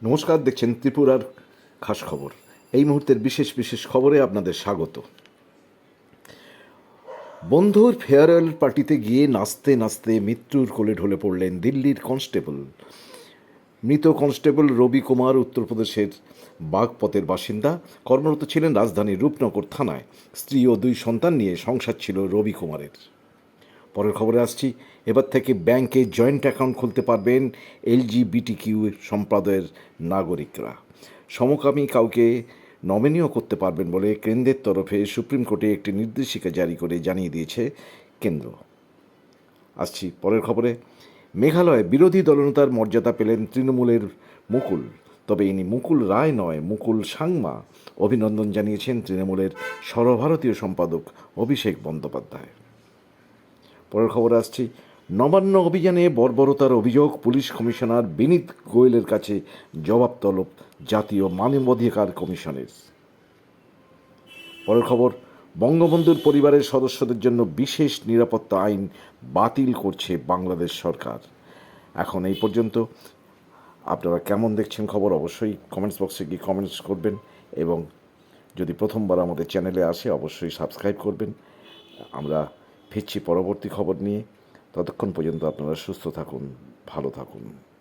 নমস্কার, দেখছেন ত্রিপুরার খাস খবর। এই মুহূর্তের বিশেষ বিশেষ খবরে আপনাদের স্বাগত। বন্ধুর ফেয়ারওয়েল পার্টিতে গিয়ে নাচতে নাচতে মৃত্যুর কোলে ঢলে পড়লেন দিল্লির কনস্টেবল। মৃত কনস্টেবল রবি কুমার উত্তরপ্রদেশের বাগপতের বাসিন্দা। কর্মরত ছিলেন রাজধানীর রূপনগর থানায়। স্ত্রী ও 2 সন্তান নিয়ে সংসার ছিল রবি কুমারের। পরের খবরে আসছি। এবার থেকে ব্যাংকে জয়েন্ট অ্যাকাউন্ট খুলতে পারবেন LGBTQ সম্প্রদায়ের নাগরিকরা। সমকামী কাউকে নমিনিও করতে পারবেন বলে কেন্দ্রের তরফে সুপ্রিম কোর্টে একটি নির্দেশিকা জারি করে জানিয়ে দিয়েছে কেন্দ্র। আসছি পরের খবরে। মেঘালয়ে বিরোধী দলনেতার মর্যাদা পেলেন তৃণমূলের মুকুল। তবে ইনি মুকুল রায় নয়, মুকুল সাংমা। অভিনন্দন জানিয়েছেন তৃণমূলের সর্বভারতীয় সম্পাদক অভিষেক বন্দ্যোপাধ্যায়। পরের খবর আসছি। নবান্ন অভিযানে বর্বরতার অভিযোগ, পুলিশ কমিশনার বিনীত গোয়েলের কাছে জবাব তলব জাতীয় মানবাধিকার কমিশনের। পরের খবর। বঙ্গবন্ধুর পরিবারের সদস্যদের জন্য বিশেষ নিরাপত্তা আইন বাতিল করছে বাংলাদেশ সরকার। এখন এই পর্যন্ত। আপনারা কেমন দেখছেন খবর অবশ্যই কমেন্টস বক্সে গিয়ে কমেন্টস করবেন, এবং যদি প্রথমবার আমাদের চ্যানেলে আসে অবশ্যই সাবস্ক্রাইব করবেন। আমরা ফিরছি পরবর্তী খবর নিয়ে। ততক্ষণ পর্যন্ত আপনারা সুস্থ থাকুন, ভালো থাকুন।